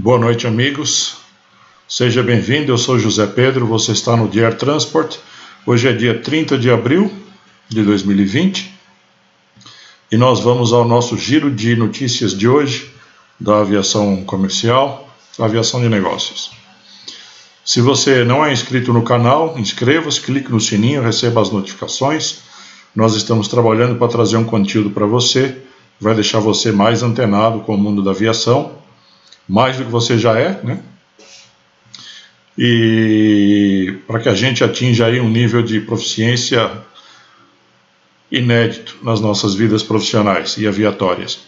Boa noite, amigos. Seja bem-vindo, eu sou José Pedro, você está no The Air Transport. Hoje é dia 30 de abril de 2020 e nós vamos ao nosso giro de notícias de hoje da aviação comercial, da aviação de negócios. Se você não é inscrito no canal, inscreva-se, clique no sininho, receba as notificações. Nós estamos trabalhando para trazer um conteúdo para você, vai deixar você mais antenado com o mundo da aviação, mais do que você já é, né? E para que a gente atinja aí um nível de proficiência inédito nas nossas vidas profissionais e aviatórias.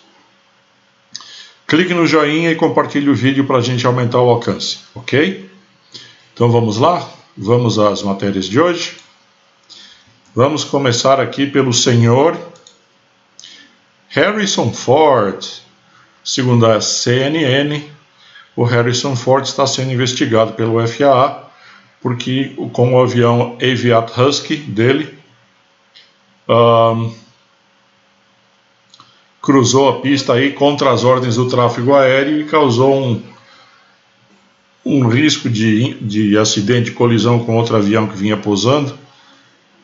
Clique no joinha e compartilhe o vídeo para a gente aumentar o alcance, ok? Então vamos lá, vamos às matérias de hoje. Vamos começar aqui pelo senhor Harrison Ford. Segundo a CNN, o Harrison Ford está sendo investigado pelo FAA porque com o avião Aviat Husky dele cruzou a pista aí contra as ordens do tráfego aéreo e causou um risco de acidente, de colisão com outro avião que vinha pousando,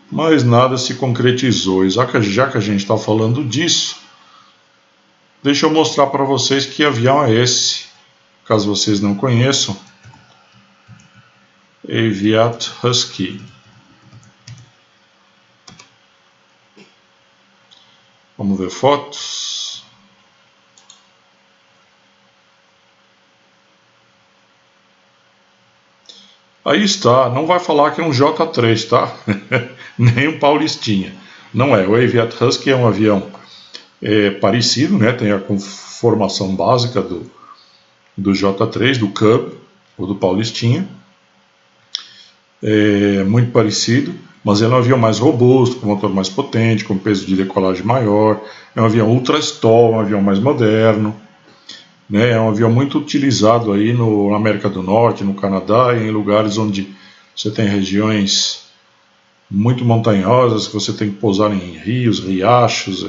mas nada se concretizou. E já que a gente está falando disso, deixa eu mostrar para vocês que avião é esse, caso vocês não conheçam. Aviat Husky. Vamos ver fotos. Aí está, não vai falar que é um J3, tá? Nem um Paulistinha. Não é, o Aviat Husky é um avião parecido, né? Tem a conformação básica do J3, do Cub ou do Paulistinha. É muito parecido, mas ele é um avião mais robusto, com motor mais potente, com peso de decolagem maior. É um avião ultra stall, um avião mais moderno, né? É um avião muito utilizado aí na América do Norte, no Canadá, e em lugares onde você tem regiões muito montanhosas, que você tem que pousar em rios, riachos,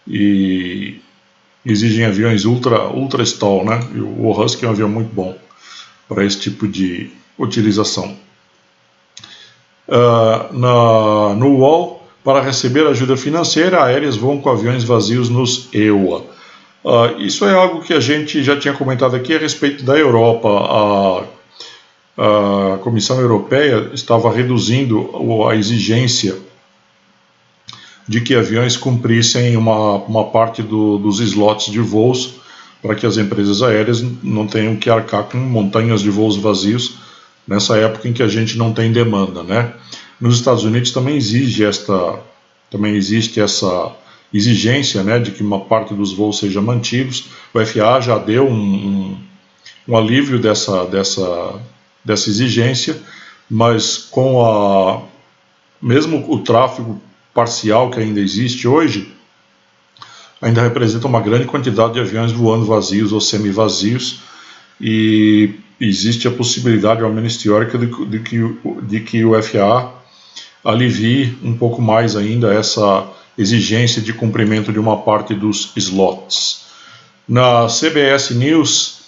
e exigem aviões ultra stall, né? E o Husky é um avião muito bom para esse tipo de utilização. No UOL, para receber ajuda financeira, aéreas voam com aviões vazios nos EUA. Isso é algo que a gente já tinha comentado aqui a respeito da Europa. A Comissão Europeia estava reduzindo a exigência de que aviões cumprissem uma parte dos slots de voos, para que as empresas aéreas não tenham que arcar com montanhas de voos vazios nessa época em que a gente não tem demanda, né? Nos Estados Unidos também existe essa exigência, né, de que uma parte dos voos seja mantidos. O FAA já deu um alívio dessa exigência, mas mesmo o tráfego parcial que ainda existe hoje, ainda representa uma grande quantidade de aviões voando vazios ou semi-vazios, e existe a possibilidade, ao menos teórica, de que o FAA alivie um pouco mais ainda essa exigência de cumprimento de uma parte dos slots. Na CBS News,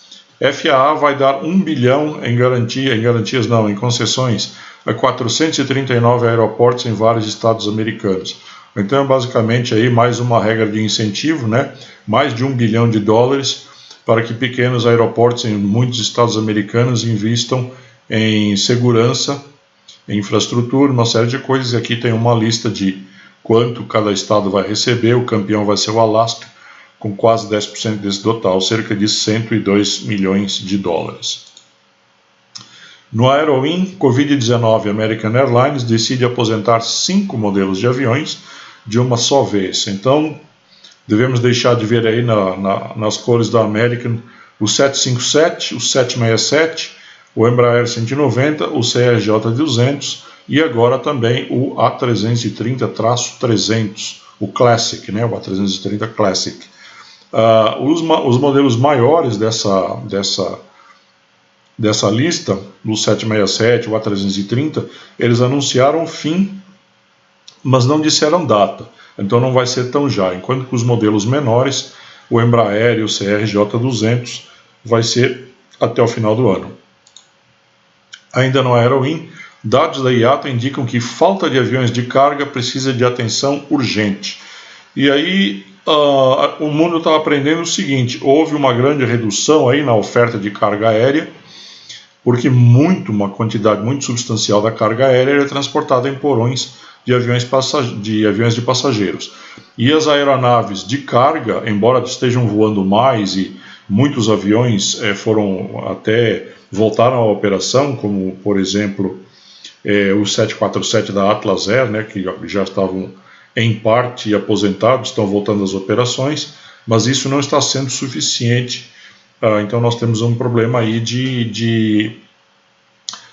FAA vai dar 1 bilhão em concessões a 439 aeroportos em vários estados americanos. Então, basicamente, aí mais uma regra de incentivo, né? Mais de $1 bilhão para que pequenos aeroportos em muitos estados americanos investam em segurança, em infraestrutura, uma série de coisas. E aqui tem uma lista de quanto cada estado vai receber. O campeão vai ser o Alasca, com quase 10% desse total, cerca de $102 milhões. No AeroIn, Covid-19, American Airlines decide aposentar 5 modelos de aviões de uma só vez. Então, devemos deixar de ver aí nas cores da American o 757, o 767, o Embraer 190, o CRJ-200 e agora também o A330-300, o Classic, né? O A330 Classic. Os modelos maiores dessa lista, o 767, o A330, eles anunciaram o fim, mas não disseram data. Então não vai ser tão já. Enquanto que os modelos menores, o Embraer e o CRJ-200, vai ser até o final do ano. Ainda no Aerowin, dados da IATA indicam que falta de aviões de carga precisa de atenção urgente. E aí o mundo está aprendendo o seguinte: houve uma grande redução aí na oferta de carga aérea, porque uma quantidade muito substancial da carga aérea é transportada em porões de aviões de passageiros. E as aeronaves de carga, embora estejam voando mais e muitos aviões voltaram à operação, como, por exemplo, o 747 da Atlas Air, né, que já estavam em parte aposentados, estão voltando às operações, mas isso não está sendo suficiente. Então nós temos um problema aí de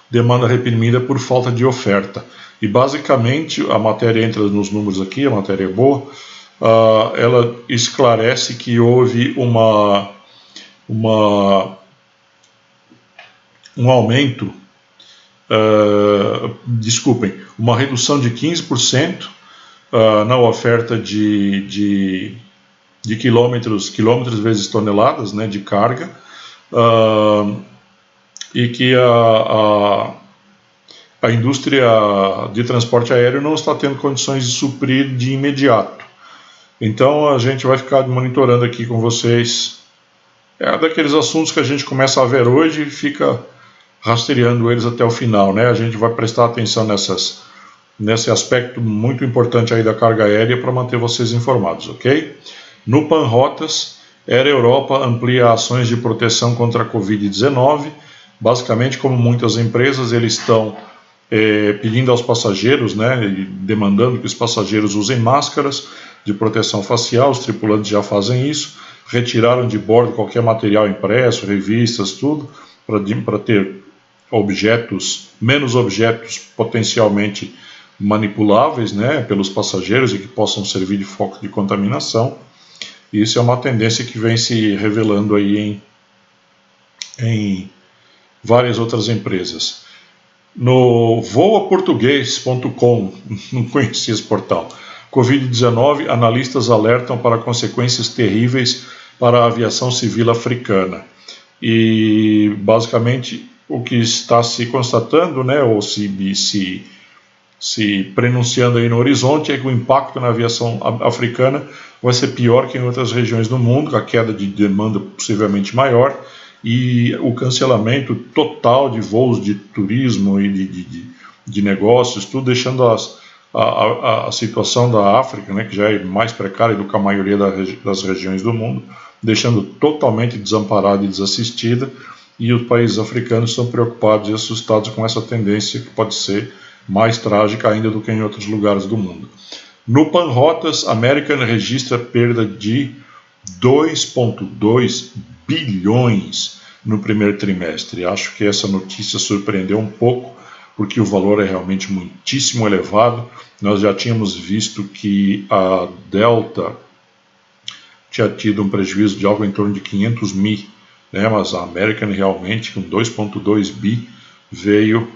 demanda reprimida por falta de oferta. E basicamente a matéria entra nos números aqui, a matéria é boa, ela esclarece que houve um aumento, uma redução de 15% na oferta de quilômetros vezes toneladas, né, de carga, e que a indústria de transporte aéreo não está tendo condições de suprir de imediato. Então a gente vai ficar monitorando aqui com vocês. É daqueles assuntos que a gente começa a ver hoje e fica rastreando eles até o final, né? A gente vai prestar atenção nesse aspecto muito importante aí da carga aérea para manter vocês informados, ok? No Panrotas, Air Europa amplia ações de proteção contra a Covid-19. Basicamente, como muitas empresas, eles estão pedindo aos passageiros, né, demandando que os passageiros usem máscaras de proteção facial. Os tripulantes já fazem isso, retiraram de bordo qualquer material impresso, revistas, tudo, para ter menos objetos potencialmente manipuláveis, né, pelos passageiros e que possam servir de foco de contaminação. E isso é uma tendência que vem se revelando aí em várias outras empresas. No voaportuguês.com, não conhecia esse portal, Covid-19, analistas alertam para consequências terríveis para a aviação civil africana. E basicamente o que está se constatando, né, ou se prenunciando aí no horizonte, é que o impacto na aviação africana vai ser pior que em outras regiões do mundo, a queda de demanda possivelmente maior, e o cancelamento total de voos de turismo e de negócios, tudo deixando a situação da África, né, que já é mais precária do que a maioria das regiões do mundo, deixando totalmente desamparada e desassistida, e os países africanos estão preocupados e assustados com essa tendência que pode ser mais trágica ainda do que em outros lugares do mundo. No Panrotas, American registra perda de 2,2 bilhões no primeiro trimestre. Acho que essa notícia surpreendeu um pouco, porque o valor é realmente muitíssimo elevado. Nós já tínhamos visto que a Delta tinha tido um prejuízo de algo em torno de 500 mil, né? Mas a American realmente, com 2,2 bi, veio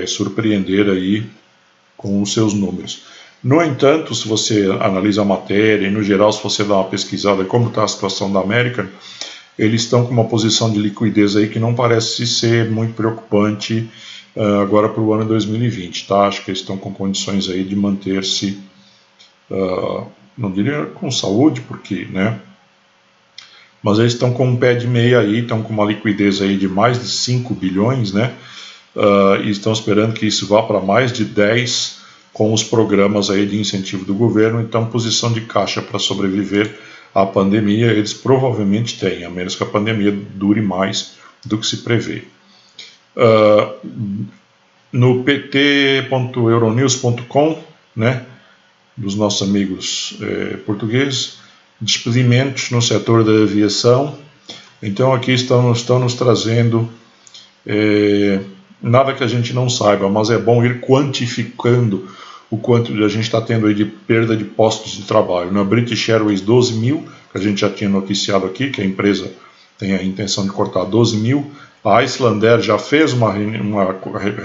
surpreender aí com os seus números. No entanto, se você analisa a matéria, e no geral, se você dá uma pesquisada em como está a situação da American, eles estão com uma posição de liquidez aí que não parece ser muito preocupante agora para o ano 2020, tá? Acho que eles estão com condições aí de manter-se, não diria com saúde, porque, né? Mas eles estão com um pé de meia aí, estão com uma liquidez aí de mais de 5 bilhões, né? E estão esperando que isso vá para mais de 10 com os programas aí de incentivo do governo. Então, posição de caixa para sobreviver à pandemia eles provavelmente têm, a menos que a pandemia dure mais do que se prevê. No pt.euronews.com, né, dos nossos amigos portugueses, despedimentos no setor da aviação. Então aqui estão nos trazendo nada que a gente não saiba, mas é bom ir quantificando o quanto a gente está tendo aí de perda de postos de trabalho. Na British Airways, 12 mil, que a gente já tinha noticiado aqui, que a empresa tem a intenção de cortar 12 mil. A Icelandair já fez uma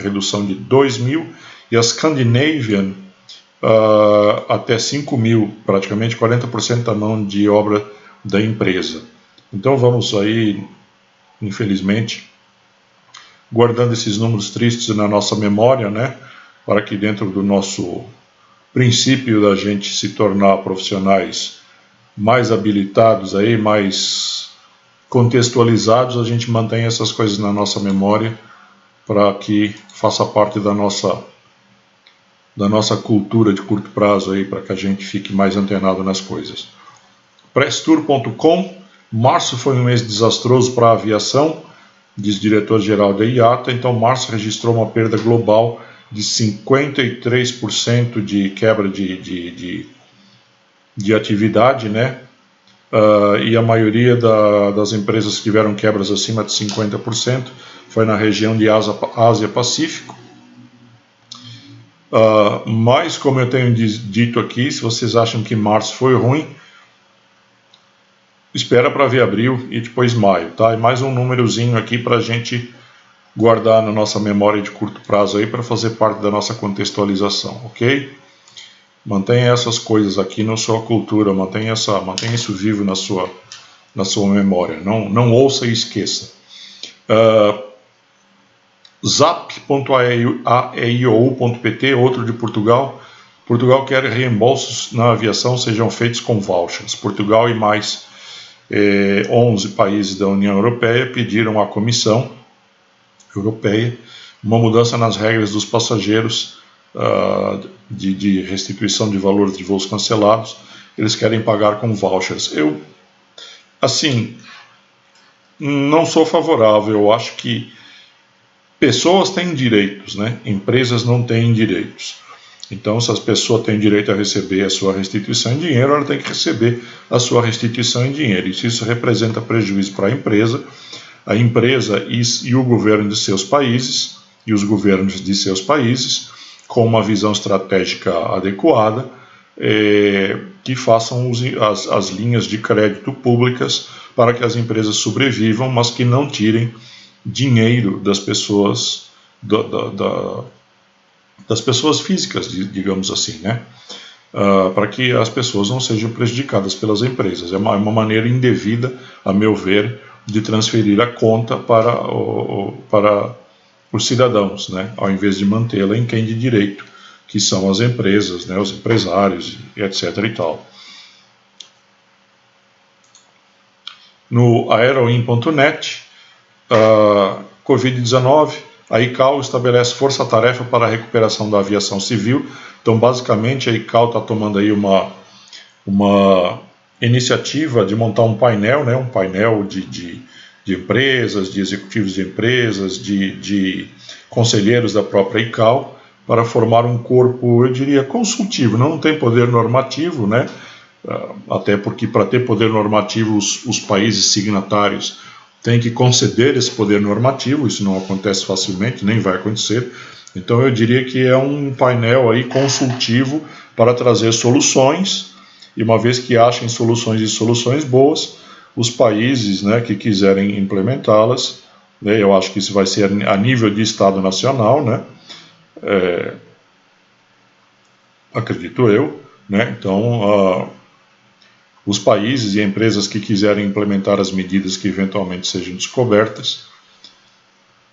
redução de 2 mil, e a Scandinavian até 5 mil, praticamente 40% da mão de obra da empresa. Então vamos aí, infelizmente, guardando esses números tristes na nossa memória, né? Para que dentro do nosso princípio da gente se tornar profissionais mais habilitados aí, mais contextualizados, a gente mantenha essas coisas na nossa memória para que faça parte da nossa cultura de curto prazo aí, para que a gente fique mais antenado nas coisas. Presstour.com. Março foi um mês desastroso para a aviação, diz diretor-geral da IATA. Então, março registrou uma perda global de 53% de quebra de atividade, né? E a maioria das empresas que tiveram quebras acima de 50% foi na região de Ásia-Pacífico. Mas, como eu tenho dito aqui, se vocês acham que março foi ruim, espera para ver abril e depois maio, tá? E mais um númerozinho aqui para a gente guardar na nossa memória de curto prazo aí, para fazer parte da nossa contextualização, ok? Mantenha essas coisas aqui na sua cultura, mantenha isso vivo na sua memória, não ouça e esqueça. Zap.aio.pt, outro de Portugal. Portugal quer reembolsos na aviação sejam feitos com vouchers. Portugal e mais 11 países da União Europeia pediram à Comissão Europeia uma mudança nas regras dos passageiros de restituição de valores de voos cancelados. Eles querem pagar com vouchers. Eu, assim, não sou favorável. Eu acho que pessoas têm direitos, né? Empresas não têm direitos. Então, se as pessoas têm direito a receber a sua restituição em dinheiro, ela tem que receber a sua restituição em dinheiro. E se isso representa prejuízo para a empresa e o governo de seus países, e os governos de seus países, com uma visão estratégica adequada, que façam as linhas de crédito públicas para que as empresas sobrevivam, mas que não tirem dinheiro das pessoas, das pessoas físicas, digamos assim, né? Para que as pessoas não sejam prejudicadas pelas empresas. É uma maneira indevida, a meu ver, de transferir a conta para os cidadãos, né? Ao invés de mantê-la em quem de direito, que são as empresas, né? Os empresários, etc. e tal. No aeroin.net, Covid-19, a ICAO estabelece força-tarefa para a recuperação da aviação civil. Então, basicamente, a ICAO está tomando aí uma iniciativa de montar um painel, né, um painel de empresas, de executivos de empresas, de conselheiros da própria ICAO, para formar um corpo, eu diria, consultivo. Não tem poder normativo, né, até porque para ter poder normativo os países signatários têm que conceder esse poder normativo. Isso não acontece facilmente, nem vai acontecer. Então eu diria que é um painel aí consultivo para trazer soluções, e uma vez que achem soluções e soluções boas, os países, né, que quiserem implementá-las, né, eu acho que isso vai ser a nível de Estado Nacional, né, acredito eu, né, então os países e empresas que quiserem implementar as medidas que eventualmente sejam descobertas,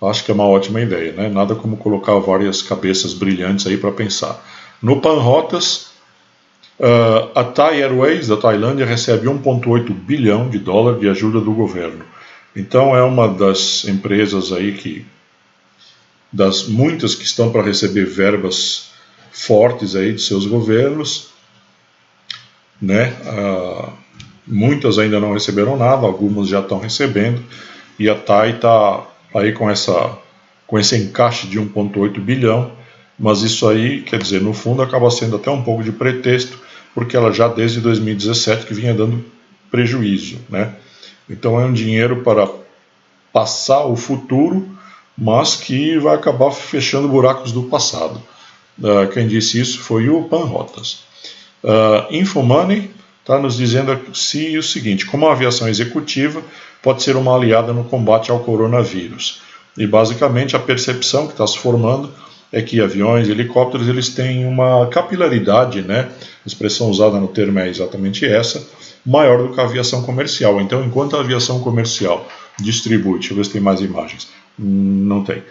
acho que é uma ótima ideia, né? Nada como colocar várias cabeças brilhantes aí para pensar. No Panrotas, a Thai Airways da Tailândia recebe 1,8 bilhão de dólares de ajuda do governo. Então é uma das empresas aí das muitas que estão para receber verbas fortes aí de seus governos, né? Muitas ainda não receberam nada, algumas já estão recebendo, e a Thai está aí com esse encaixe de 1,8 bilhão, mas isso aí, quer dizer, no fundo acaba sendo até um pouco de pretexto, porque ela já desde 2017 que vinha dando prejuízo, né? Então é um dinheiro para passar o futuro, mas que vai acabar fechando buracos do passado. Quem disse isso foi o Panrotas. Infomoney está nos dizendo o seguinte: como a aviação executiva pode ser uma aliada no combate ao coronavírus. E basicamente a percepção que está se formando é que aviões e helicópteros eles têm uma capilaridade, né? A expressão usada no termo é exatamente essa, maior do que a aviação comercial. Então, enquanto a aviação comercial distribui, deixa eu ver se tem mais imagens, não tem.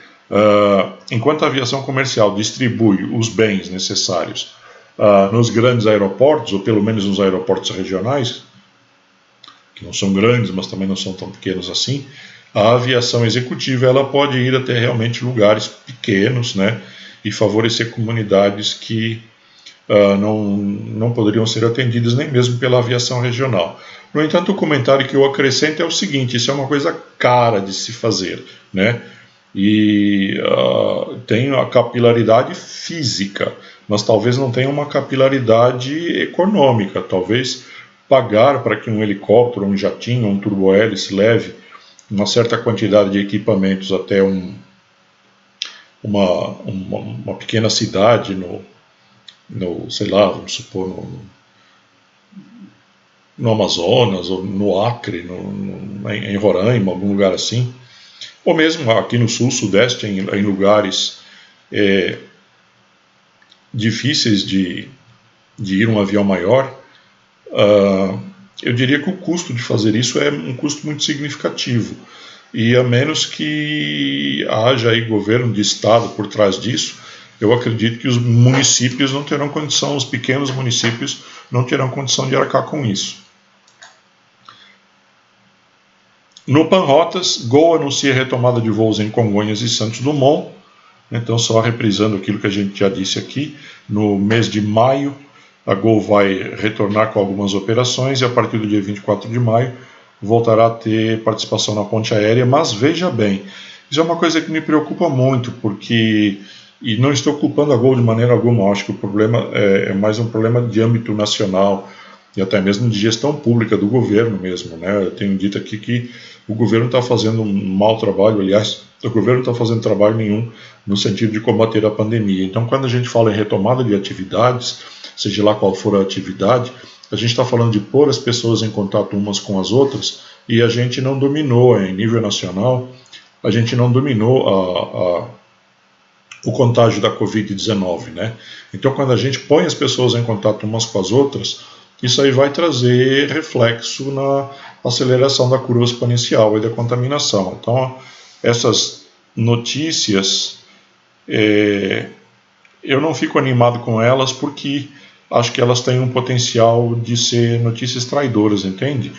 Enquanto a aviação comercial distribui os bens necessários nos grandes aeroportos, ou pelo menos nos aeroportos regionais, que não são grandes, mas também não são tão pequenos assim, a aviação executiva ela pode ir até realmente lugares pequenos, né, e favorecer comunidades que não poderiam ser atendidas nem mesmo pela aviação regional. No entanto, o comentário que eu acrescento é o seguinte: isso é uma coisa cara de se fazer, né? E tem a capilaridade física, mas talvez não tenha uma capilaridade econômica. Talvez pagar para que um helicóptero, um jatinho, um turbohélice leve uma certa quantidade de equipamentos até uma pequena cidade sei lá, vamos supor, no Amazonas, ou no Acre, em Roraima, algum lugar assim, ou mesmo aqui no sul, sudeste, em lugares difíceis de ir um avião maior, eu diria que o custo de fazer isso é um custo muito significativo. E a menos que haja aí governo de estado por trás disso, eu acredito que os municípios não terão condição, os pequenos municípios não terão condição de arcar com isso. No Panrotas, Gol anuncia retomada de voos em Congonhas e Santos Dumont. Então, só reprisando aquilo que a gente já disse aqui, no mês de maio, a Gol vai retornar com algumas operações e a partir do dia 24 de maio voltará a ter participação na ponte aérea, mas veja bem, isso é uma coisa que me preocupa muito, porque, e não estou culpando a Gol de maneira alguma, acho que o problema é mais um problema de âmbito nacional e até mesmo de gestão pública do governo mesmo, né? Eu tenho dito aqui que o governo está fazendo um mau trabalho, aliás, o governo não está fazendo trabalho nenhum no sentido de combater a pandemia. Então, quando a gente fala em retomada de atividades, seja lá qual for a atividade, a gente está falando de pôr as pessoas em contato umas com as outras, e a gente não dominou, em nível nacional, a gente não dominou o contágio da Covid-19, né? Então, quando a gente põe as pessoas em contato umas com as outras, isso aí vai trazer reflexo na aceleração da curva exponencial e da contaminação. Então, essas notícias, eu não fico animado com elas porque acho que elas têm um potencial de ser notícias traidoras, entende?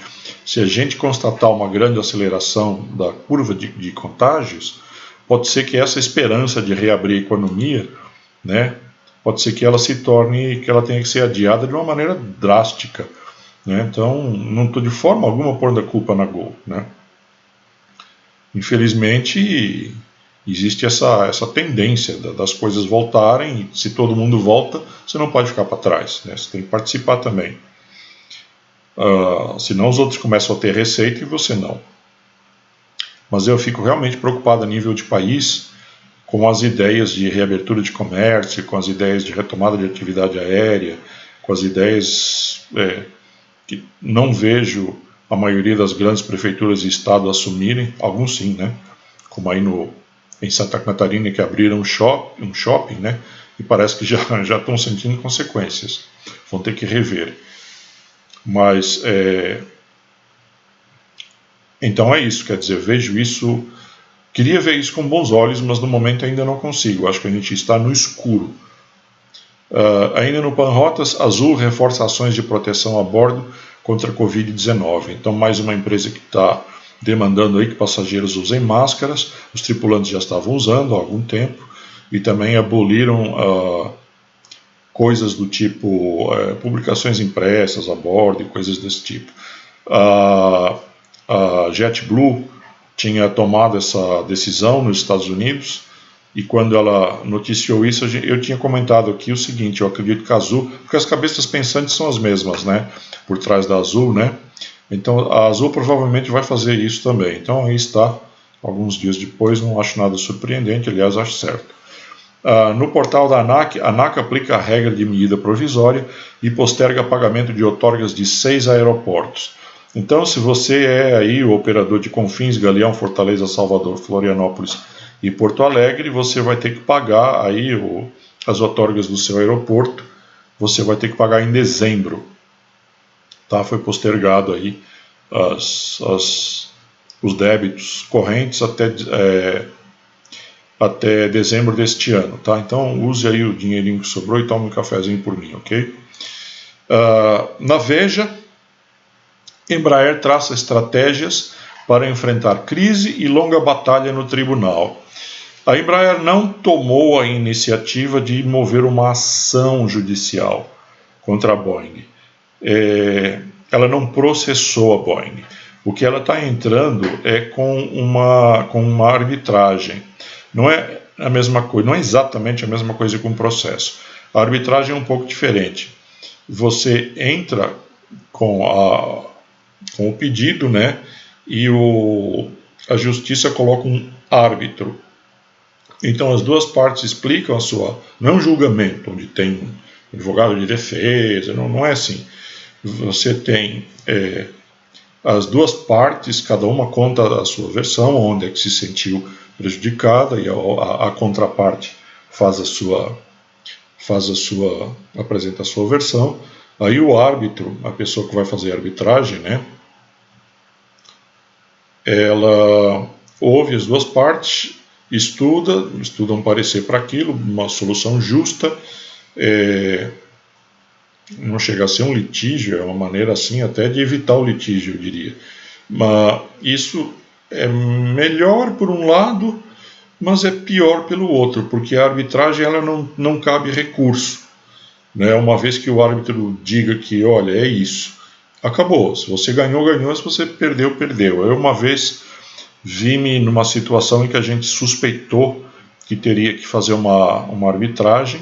Se a gente constatar uma grande aceleração da curva de contágios, pode ser que essa esperança de reabrir a economia, né, pode ser que ela se torne, que ela tenha que ser adiada de uma maneira drástica, né? Então, não estou de forma alguma pondo a culpa na Gol, né? Infelizmente, existe essa tendência das coisas voltarem, e se todo mundo volta, você não pode ficar para trás, né? Você tem que participar também. Senão os outros começam a ter receita e você não. Mas eu fico realmente preocupado a nível de país com as ideias de reabertura de comércio, com as ideias de retomada de atividade aérea, com as ideias que não vejo a maioria das grandes prefeituras e estados assumirem, alguns sim, né? Como aí em Santa Catarina, que abriram um shopping, né? E parece que já estão sentindo consequências. Vão ter que rever. Mas, então é isso, quer dizer, vejo isso, queria ver isso com bons olhos, mas no momento ainda não consigo, acho que a gente está no escuro. Ainda no Panrotas, Azul reforça ações de proteção a bordo contra a Covid-19. Então, mais uma empresa que está demandando aí que passageiros usem máscaras, os tripulantes já estavam usando há algum tempo, e também aboliram coisas do tipo publicações impressas a bordo e coisas desse tipo. A JetBlue tinha tomado essa decisão nos Estados Unidos, e quando ela noticiou isso, eu tinha comentado aqui o seguinte: eu acredito que a Azul, porque as cabeças pensantes são as mesmas, né, por trás da Azul, né, então a Azul provavelmente vai fazer isso também. Então aí está, alguns dias depois, não acho nada surpreendente, aliás, acho certo. No portal da ANAC, a ANAC aplica a regra de medida provisória e posterga pagamento de outorgas de 6 aeroportos. Então, se você é aí o operador de Confins, Galeão, Fortaleza, Salvador, Florianópolis e Porto Alegre, você vai ter que pagar aí as outorgas do seu aeroporto, você vai ter que pagar em dezembro. Tá? Foi postergado aí os débitos correntes até dezembro deste ano. Tá? Então use aí o dinheirinho que sobrou e tome um cafezinho por mim, ok? Na Veja, Embraer traça estratégias para enfrentar crise e longa batalha no tribunal. A Embraer não tomou a iniciativa de mover uma ação judicial contra a Boeing. Ela não processou a Boeing. O que ela está entrando é com uma arbitragem. Não é a mesma coisa, não é exatamente a mesma coisa que um processo. A arbitragem é um pouco diferente. Você entra com o pedido, né? E a justiça coloca um árbitro. Então as duas partes explicam a sua... Não é um julgamento onde tem um advogado de defesa, não é assim. Você tem as duas partes, cada uma conta a sua versão, onde é que se sentiu prejudicada, e a contraparte apresenta a sua versão. Aí o árbitro, a pessoa que vai fazer a arbitragem, né, ela ouve as duas partes, estuda um parecer para aquilo, uma solução justa, não chega a ser um litígio, é uma maneira assim até de evitar o litígio, eu diria. Mas isso é melhor por um lado, mas é pior pelo outro, porque a arbitragem ela não cabe recurso. Né? Uma vez que o árbitro diga que, olha, é isso, acabou. Se você ganhou, ganhou. Se você perdeu, perdeu. Eu uma vez vi-me numa situação em que a gente suspeitou que teria que fazer uma arbitragem,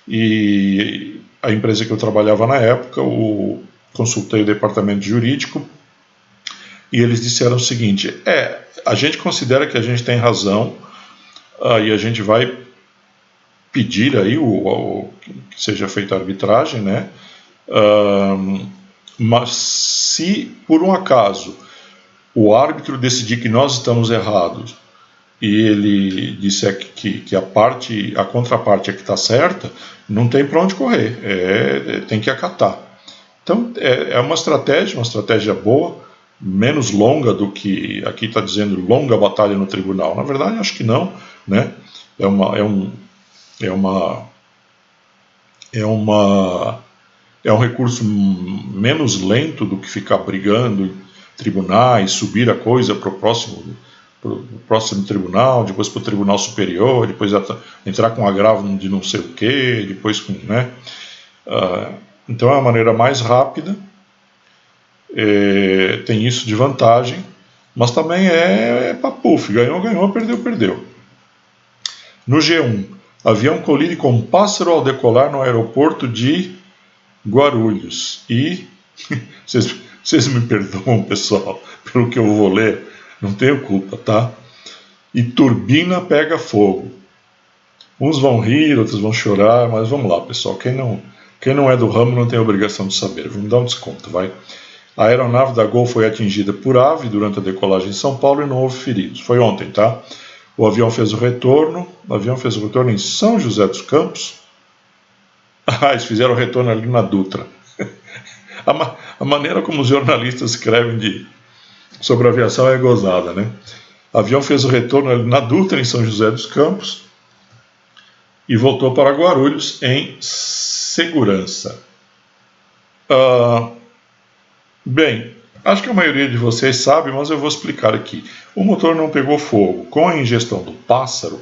e a empresa que eu trabalhava na época, consultei o departamento jurídico, e eles disseram o seguinte: a gente considera que a gente tem razão, e a gente vai pedir aí que seja feita a arbitragem, né? Mas se por um acaso o árbitro decidir que nós estamos errados e ele disser que a contraparte é que está certa, não tem para onde correr, tem que acatar. Então é uma estratégia boa, menos longa do que aqui está dizendo longa batalha no tribunal. Na verdade, acho que não, né? É um recurso menos lento do que ficar brigando em tribunais, subir a coisa para o próximo tribunal, depois para o tribunal superior, depois entrar com agravo de não sei o que, depois com, né? Então é uma maneira mais rápida, tem isso de vantagem, mas também é papuf, ganhou, perdeu, perdeu. No G1, avião colide com um pássaro ao decolar no aeroporto de Guarulhos. E vocês me perdoam, pessoal, pelo que eu vou ler, não tenho culpa, tá? E turbina pega fogo. Uns vão rir, outros vão chorar, mas vamos lá, pessoal. Quem não é do ramo não tem obrigação de saber. Vamos dar um desconto, vai. A aeronave da Gol foi atingida por ave durante a decolagem em São Paulo e não houve feridos. Foi ontem, tá? O avião fez o retorno em São José dos Campos. Eles fizeram o retorno ali na Dutra. A maneira como os jornalistas escrevem sobre a aviação é gozada, né? O avião fez o retorno ali na Dutra, em São José dos Campos, e voltou para Guarulhos em segurança. Bem, acho que a maioria de vocês sabe, mas eu vou explicar aqui. O motor não pegou fogo. Com a ingestão do pássaro,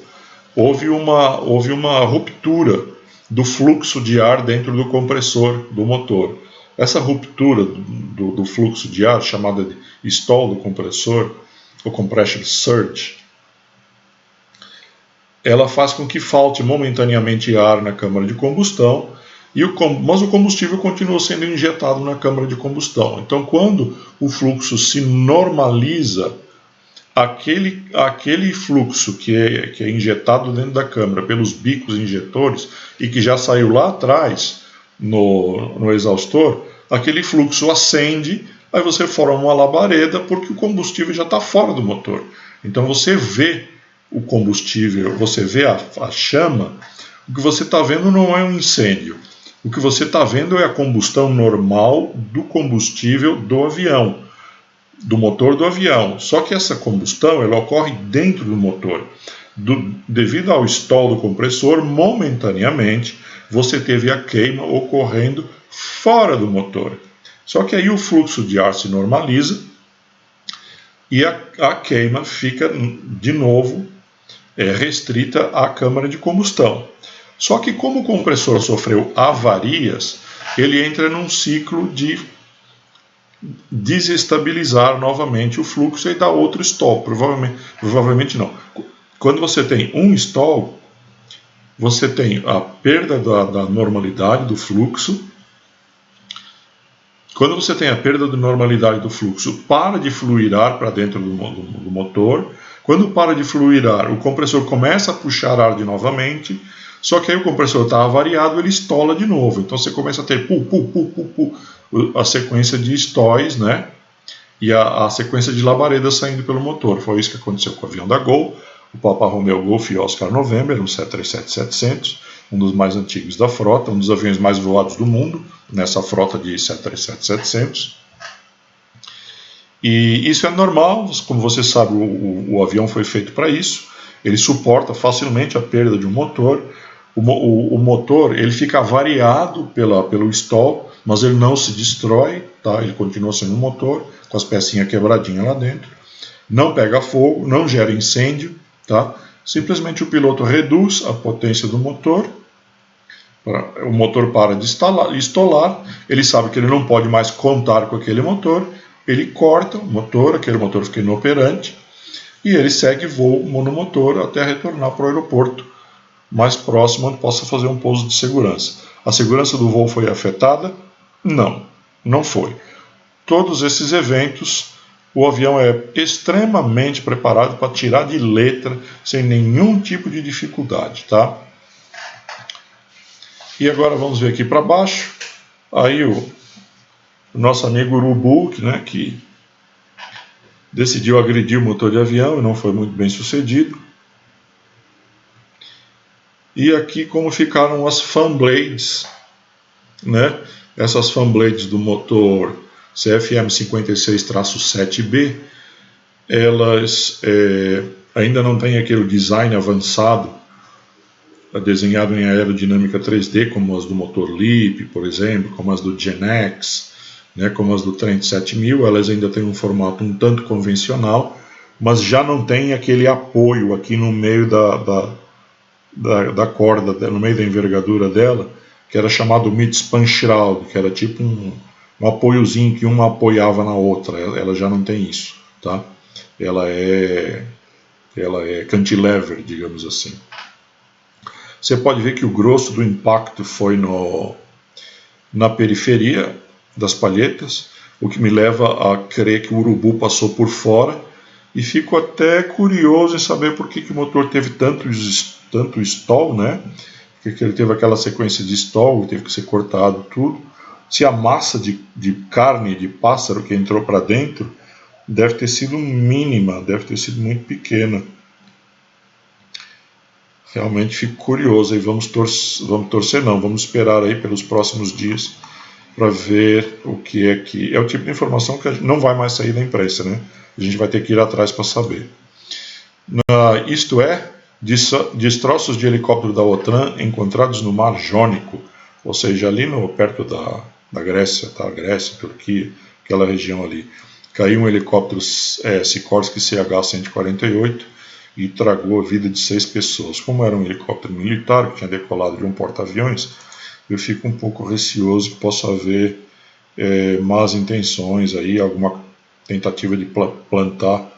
houve uma ruptura do fluxo de ar dentro do compressor do motor. Essa ruptura do fluxo de ar, chamada de stall do compressor, o compression surge, ela faz com que falte momentaneamente ar na câmara de combustão, mas o combustível continua sendo injetado na câmara de combustão. Então, quando o fluxo se normaliza, aquele fluxo que é injetado dentro da câmara pelos bicos injetores e que já saiu lá atrás no exaustor, aquele fluxo acende, aí você forma uma labareda porque o combustível já está fora do motor. Então você vê o combustível, você vê a chama, o que você está vendo não é um incêndio. O que você está vendo é a combustão normal do combustível do avião, do motor do avião. Só que essa combustão ela ocorre dentro do motor. Devido ao stall do compressor, momentaneamente você teve a queima ocorrendo fora do motor. Só que aí o fluxo de ar se normaliza e a queima fica de novo restrita à câmara de combustão. Só que como o compressor sofreu avarias, ele entra num ciclo de desestabilizar novamente o fluxo e dar outro stall. Provavelmente não. Quando você tem um stall, você tem a perda da normalidade do fluxo. Quando você tem a perda da normalidade do fluxo, para de fluir ar para dentro do motor. Quando para de fluir ar, o compressor começa a puxar ar de novamente, só que aí o compressor está avariado, ele estola de novo. Então você começa a ter a sequência de stóis, né? E a sequência de labaredas saindo pelo motor. Foi isso que aconteceu com o avião da Gol, o Papa Romeo Golf e Oscar November, um 737-700, um dos mais antigos da frota, um dos aviões mais voados do mundo, nessa frota de 737-700. E isso é normal, como você sabe, o avião foi feito para isso, ele suporta facilmente a perda de um motor. O motor ele fica variado pelo stall, mas ele não se destrói, tá? Ele continua sendo um motor, com as pecinhas quebradinhas lá dentro. Não pega fogo, não gera incêndio, tá? Simplesmente o piloto reduz a potência do motor, o motor para de estolar, ele sabe que ele não pode mais contar com aquele motor, ele corta o motor, aquele motor fica inoperante, e ele segue voo monomotor até retornar para o aeroporto mais próximo, onde possa fazer um pouso de segurança. A segurança do voo foi afetada? Não, não foi. Todos esses eventos, o avião é extremamente preparado para tirar de letra, sem nenhum tipo de dificuldade, tá? E agora vamos ver aqui para baixo, aí o nosso amigo Urubu, que decidiu agredir o motor de avião e não foi muito bem sucedido. E aqui como ficaram as fan blades, né? Essas fan blades do motor CFM 56-7B, elas ainda não têm aquele design avançado, desenhado em aerodinâmica 3D, como as do motor LEAP, por exemplo, como as do GenX, né? Como as do Trent 7000, elas ainda têm um formato um tanto convencional, mas já não tem aquele apoio aqui no meio da corda, no meio da envergadura dela, que era chamado mid-span shroud, que era tipo um apoiozinho que uma apoiava na outra. Ela já não tem isso, tá? Ela é cantilever, digamos assim. Você pode ver que o grosso do impacto foi na periferia das palhetas, o que me leva a crer que o Urubu passou por fora, e fico até curioso em saber por que o motor teve tanto stall, né? Porque ele teve aquela sequência de stall, teve que ser cortado tudo. Se a massa de carne de pássaro que entrou para dentro deve ter sido mínima, deve ter sido muito pequena. Realmente fico curioso, e vamos esperar aí pelos próximos dias para ver o que é que... É o tipo de informação que não vai mais sair da imprensa, né? A gente vai ter que ir atrás para saber. Isto é, destroços de helicóptero da OTAN encontrados no Mar Jônico, ou seja, ali perto da Grécia, tá? Grécia, Turquia, aquela região ali. Caiu um helicóptero Sikorsky CH-148 e tragou a vida de 6 pessoas. Como era um helicóptero militar que tinha decolado de um porta-aviões, eu fico um pouco receoso que possa haver más intenções aí, alguma tentativa de plantar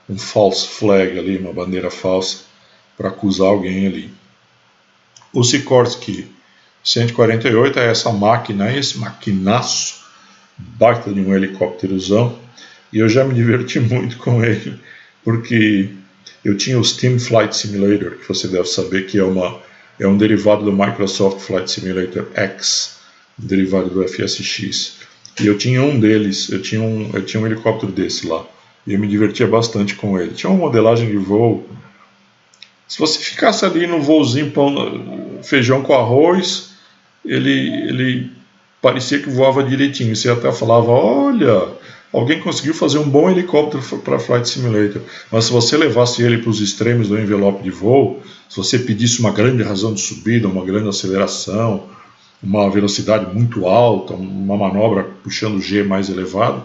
um false flag ali, uma bandeira falsa, para acusar alguém ali. O Sikorsky 148 é essa máquina, esse maquinaço, baita de um helicópterozão, e eu já me diverti muito com ele, porque eu tinha o Steam Flight Simulator, que você deve saber que é um derivado do Microsoft Flight Simulator X, derivado do FSX, e eu tinha um deles, eu tinha um helicóptero desse lá, e eu me divertia bastante com ele. Tinha uma modelagem de voo Se você ficasse ali no voozinho feijão com arroz, ele parecia que voava direitinho. Você até falava, olha, alguém conseguiu fazer um bom helicóptero para Flight Simulator. Mas se você levasse ele para os extremos do envelope de voo, se você pedisse uma grande razão de subida, uma grande aceleração, uma velocidade muito alta, uma manobra puxando G mais elevado,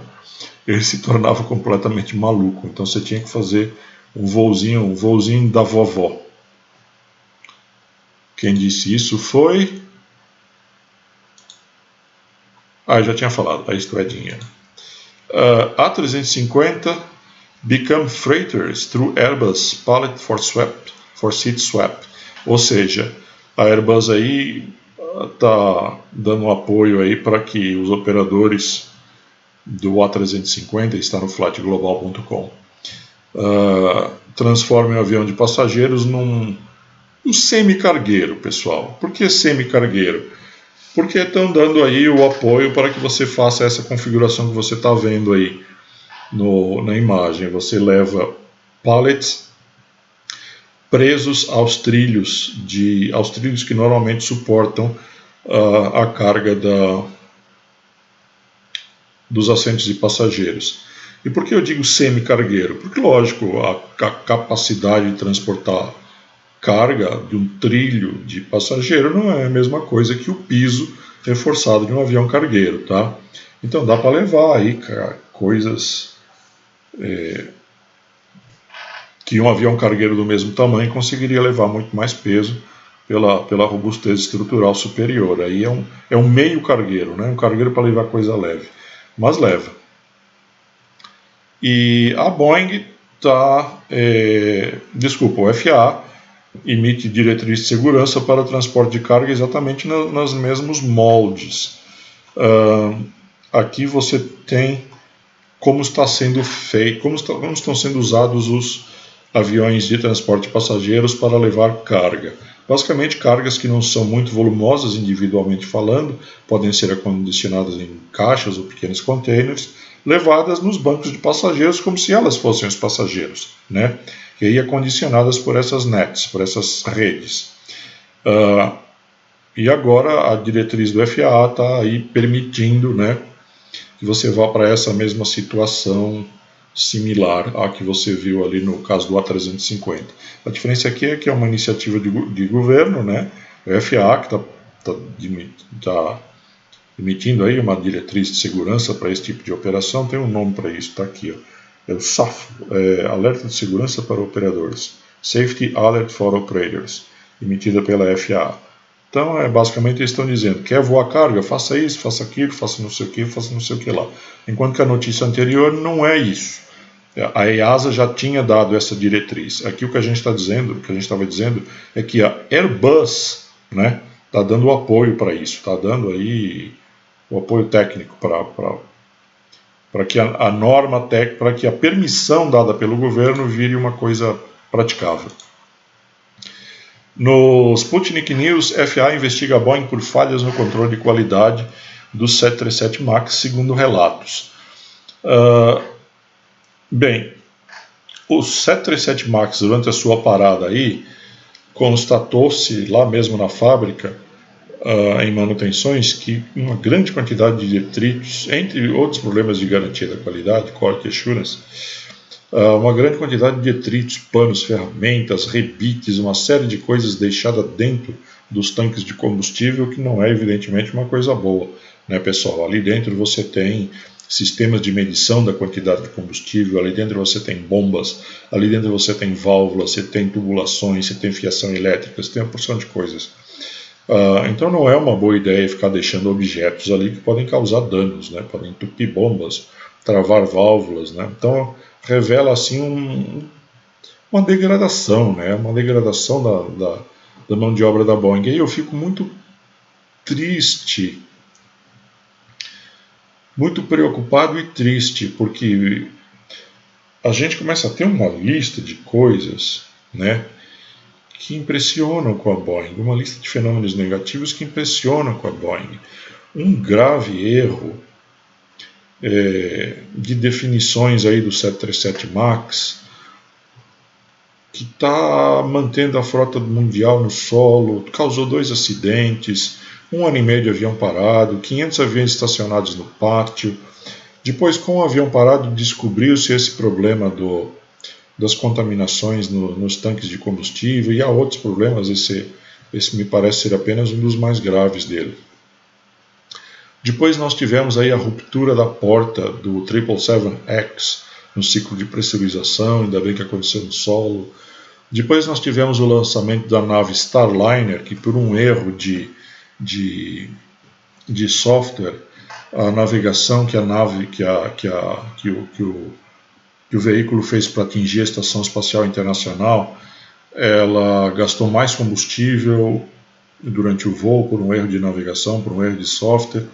ele se tornava completamente maluco. Então você tinha que fazer um voozinho da vovó. Quem disse isso foi... eu já tinha falado, a Estradinha. A350 become freighters through Airbus pallet for seat swap. Ou seja, a Airbus aí está dando apoio aí para que os operadores do A350, está no flightglobal.com, transformem o avião de passageiros num semi-cargueiro, pessoal. Por que semi-cargueiro? Porque estão dando aí o apoio para que você faça essa configuração que você está vendo aí na imagem. Você leva pallets presos aos trilhos que normalmente suportam a carga dos assentos de passageiros. E por que eu digo semi-cargueiro? Porque, lógico, a capacidade de transportar carga de um trilho de passageiro não é a mesma coisa que o piso reforçado de um avião cargueiro, tá? Então dá para levar aí coisas que um avião cargueiro do mesmo tamanho conseguiria levar muito mais peso pela robustez estrutural superior. Aí é um meio cargueiro, né? Um cargueiro para levar coisa leve, mas leva. E a Boeing o FAA emite diretriz de segurança para transporte de carga exatamente nos mesmos moldes. Aqui você tem como está sendo feito, como estão sendo usados os aviões de transporte de passageiros para levar carga. Basicamente, cargas que não são muito volumosas individualmente falando, podem ser acondicionadas em caixas ou pequenos containers, levadas nos bancos de passageiros como se elas fossem os passageiros, né? E aí acondicionadas por essas nets, por essas redes. E agora a diretriz do FAA está aí permitindo, né, que você vá para essa mesma situação similar à que você viu ali no caso do A350. A diferença aqui é que é uma iniciativa de governo, né? O FAA que está emitindo aí uma diretriz de segurança para esse tipo de operação, tem um nome para isso, está aqui, ó. É o SAF, Alerta de Segurança para Operadores, Safety Alert for Operators, emitida pela FAA. Então, basicamente eles estão dizendo, quer voar carga, faça isso, faça aquilo, faça não sei o que, faça não sei o que lá. Enquanto que a notícia anterior não é isso. A EASA já tinha dado essa diretriz. Aqui o que a gente estava dizendo é que a Airbus, né, está dando apoio para isso, está dando aí o apoio técnico para que a norma para que a permissão dada pelo governo vire uma coisa praticável. No Sputnik News, FAA investiga a Boeing por falhas no controle de qualidade do 737 MAX, segundo relatos. Bem, o 737 MAX, durante a sua parada aí, constatou-se lá mesmo na fábrica, em manutenções, que uma grande quantidade de detritos, entre outros problemas de garantia da qualidade, quality assurance, uma grande quantidade de detritos, panos, ferramentas, rebites, uma série de coisas deixadas dentro dos tanques de combustível, que não é evidentemente uma coisa boa, né, pessoal? Ali dentro você tem sistemas de medição da quantidade de combustível, ali dentro você tem bombas, ali dentro você tem válvulas, você tem tubulações, você tem fiação elétrica, você tem uma porção de coisas. Então não é uma boa ideia ficar deixando objetos ali que podem causar danos, né? Podem entupir bombas, travar válvulas, né? Então revela assim uma degradação, né? Uma degradação da mão de obra da Boeing. E eu fico muito triste, muito preocupado e triste, porque a gente começa a ter uma lista de coisas, né, que impressionam com a Boeing, uma lista de fenômenos negativos que impressionam com a Boeing. Um grave erro de definições aí do 737 MAX, que está mantendo a frota mundial no solo, causou 2 acidentes, 1 ano e meio de avião parado, 500 aviões estacionados no pátio. Depois, com o avião parado, descobriu-se esse problema das contaminações nos tanques de combustível, e há outros problemas, esse me parece ser apenas um dos mais graves dele. Depois nós tivemos aí a ruptura da porta do 777X no ciclo de pressurização, ainda bem que aconteceu no solo. Depois nós tivemos o lançamento da nave Starliner, que por um erro de software, a navegação que o veículo fez para atingir a Estação Espacial Internacional, ela gastou mais combustível durante o voo por um erro de navegação, por um erro de software,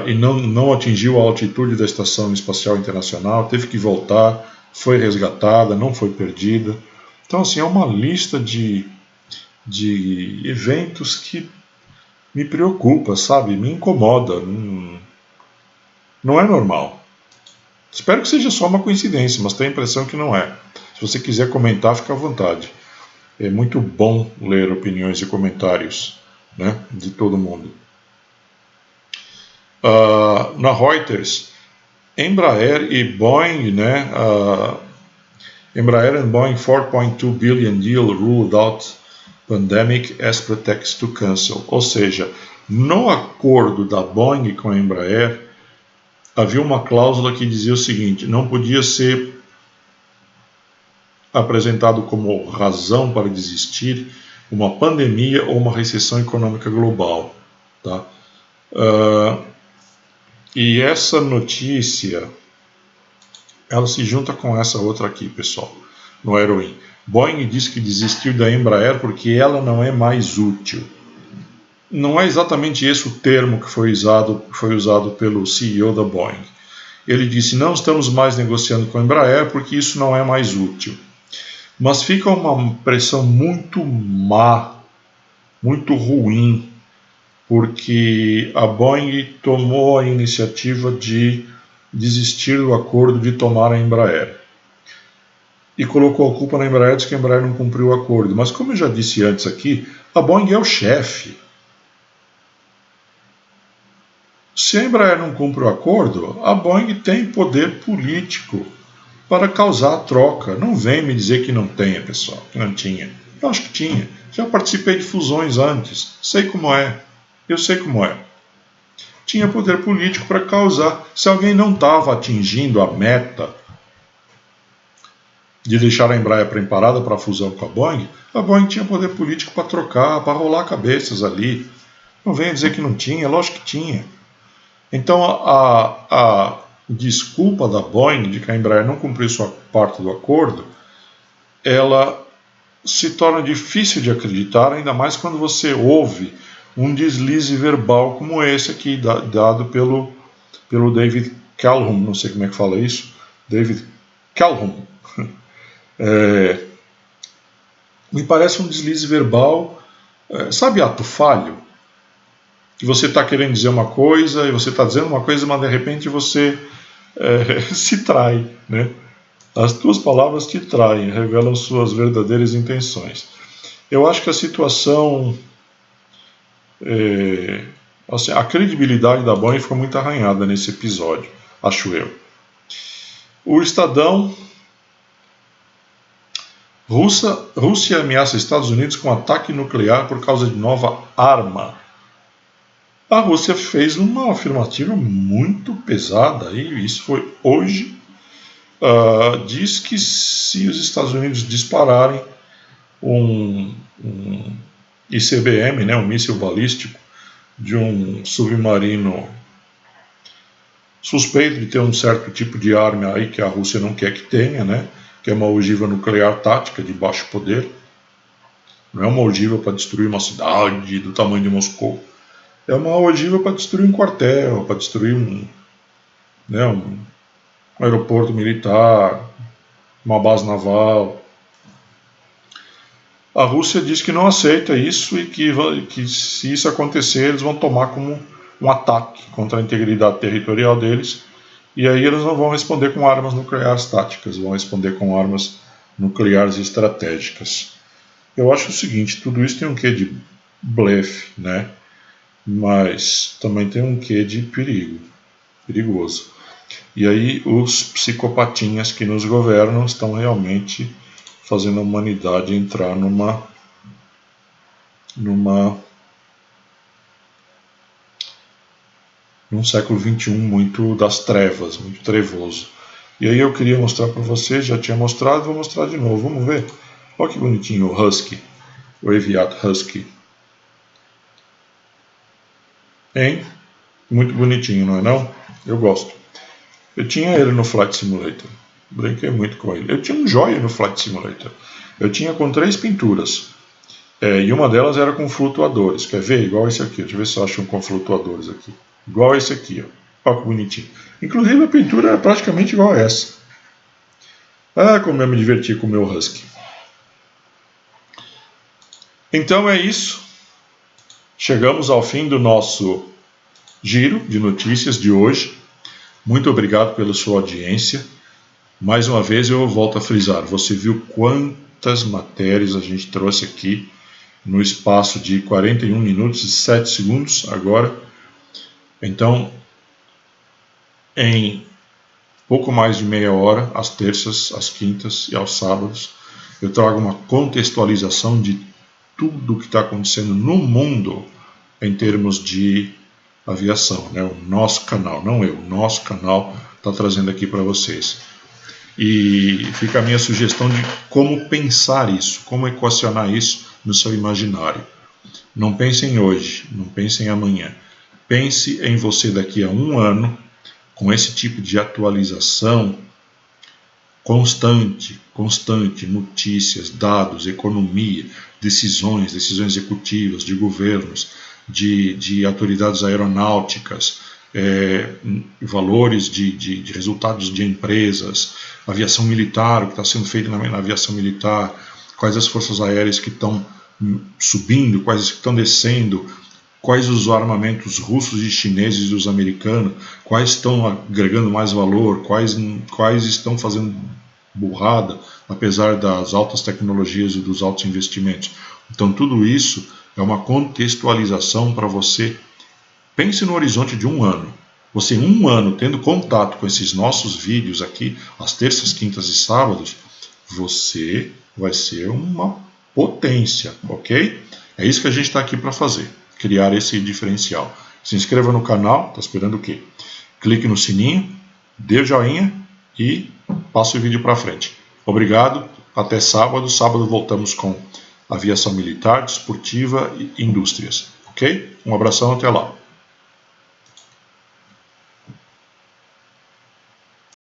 e não atingiu a altitude da Estação Espacial Internacional, teve que voltar, foi resgatada, não foi perdida. Então, assim, é uma lista de eventos que me preocupa, sabe? Me incomoda. Não é normal. Espero que seja só uma coincidência, mas tenho a impressão que não é. Se você quiser comentar, fica à vontade. É muito bom ler opiniões e comentários, né, de todo mundo. Na Reuters, Embraer e Boeing, né, Embraer and Boeing 4.2 billion deal ruled out pandemic as pretext to cancel. Ou seja, no acordo da Boeing com a Embraer, havia uma cláusula que dizia o seguinte: não podia ser apresentado como razão para desistir uma pandemia ou uma recessão econômica global. Tá? E essa notícia, ela se junta com essa outra aqui, pessoal, no Aeroin. Boeing diz que desistiu da Embraer porque ela não é mais útil. Não é exatamente esse o termo que foi usado pelo CEO da Boeing. Ele disse: não estamos mais negociando com a Embraer porque isso não é mais útil. Mas fica uma pressão muito má, muito ruim, porque a Boeing tomou a iniciativa de desistir do acordo de tomar a Embraer. E colocou a culpa na Embraer, disse que a Embraer não cumpriu o acordo. Mas como eu já disse antes aqui, a Boeing é o chefe. Se a Embraer não cumpre o acordo, a Boeing tem poder político para causar a troca. Não vem me dizer que não tenha, pessoal, que não tinha. Eu acho que tinha. Já participei de fusões antes. Sei como é. Eu sei como é. Tinha poder político para causar. Se alguém não estava atingindo a meta de deixar a Embraer preparada para a fusão com a Boeing tinha poder político para trocar, para rolar cabeças ali. Não venha dizer que não tinha, lógico que tinha. Então a desculpa da Boeing de que a Embraer não cumpriu sua parte do acordo, ela se torna difícil de acreditar, ainda mais quando você ouve um deslize verbal como esse aqui, dado pelo David Calhoun, não sei como é que fala isso, David Calhoun. Me parece um deslize verbal, sabe, ato falho? Que você está querendo dizer uma coisa, e você está dizendo uma coisa, mas de repente você se trai, né? As tuas palavras te traem, revelam suas verdadeiras intenções. Eu acho que a situação, assim, a credibilidade da Boeing ficou muito arranhada nesse episódio, acho eu. O Estadão: Rússia ameaça Estados Unidos com ataque nuclear por causa de nova arma. A Rússia fez uma afirmativa muito pesada, e isso foi hoje. Diz que se os Estados Unidos dispararem um ICBM, né, um míssil balístico, de um submarino suspeito de ter um certo tipo de arma aí que a Rússia não quer que tenha, né, que é uma ogiva nuclear tática de baixo poder. Não é uma ogiva para destruir uma cidade do tamanho de Moscou. É uma ogiva para destruir um quartel, para destruir um aeroporto militar, uma base naval. A Rússia diz que não aceita isso e que se isso acontecer, eles vão tomar como um ataque contra a integridade territorial deles, e aí eles não vão responder com armas nucleares táticas, vão responder com armas nucleares estratégicas. Eu acho o seguinte, tudo isso tem um quê de blefe, né? Mas também tem um quê de perigoso. E aí os psicopatinhas que nos governam estão realmente fazendo a humanidade entrar num século XXI muito das trevas, muito trevoso. E aí eu queria mostrar para vocês, já tinha mostrado, vou mostrar de novo, vamos ver? Olha que bonitinho o Husky, o Eviat Husky. Hein? Muito bonitinho, não é não? Eu gosto. Eu tinha ele no Flight Simulator, brinquei muito com ele. Eu tinha um joia no Flight Simulator. Eu tinha com 3 pinturas. E uma delas era com flutuadores. Quer ver? Igual esse aqui. Deixa eu ver se eu acho um com flutuadores aqui. Igual esse aqui, ó. Olha que bonitinho. Inclusive a pintura é praticamente igual a essa. Ah, como eu me diverti com o meu Husky. Então é isso. Chegamos ao fim do nosso giro de notícias de hoje. Muito obrigado pela sua audiência. Mais uma vez eu volto a frisar. Você viu quantas matérias a gente trouxe aqui no espaço de 41 minutos e 7 segundos agora. Então, em pouco mais de meia hora, às terças, às quintas e aos sábados, eu trago uma contextualização de tudo o que está acontecendo no mundo em termos de aviação, né? O nosso canal, não eu, o nosso canal está trazendo aqui para vocês. E fica a minha sugestão de como pensar isso, como equacionar isso no seu imaginário. Não pense em hoje, não pense em amanhã. Pense em você daqui a um ano, com esse tipo de atualização constante, notícias, dados, economia, decisões executivas de governos, de autoridades aeronáuticas, valores de resultados de empresas, aviação militar, o que está sendo feito na aviação militar, quais as forças aéreas que estão subindo, quais que estão descendo, quais os armamentos russos e chineses e os americanos, quais estão agregando mais valor, quais estão fazendo burrada, apesar das altas tecnologias e dos altos investimentos. Então tudo isso é uma contextualização para você. Pense no horizonte de um ano. Você, em um ano, tendo contato com esses nossos vídeos aqui, às terças, quintas e sábados, você vai ser uma potência, ok? É isso que a gente está aqui para fazer, criar esse diferencial. Se inscreva no canal, está esperando o quê? Clique no sininho, dê o joinha e passe o vídeo para frente. Obrigado, até sábado. Sábado voltamos com aviação militar, desportiva e indústrias, ok? Um abração, até lá.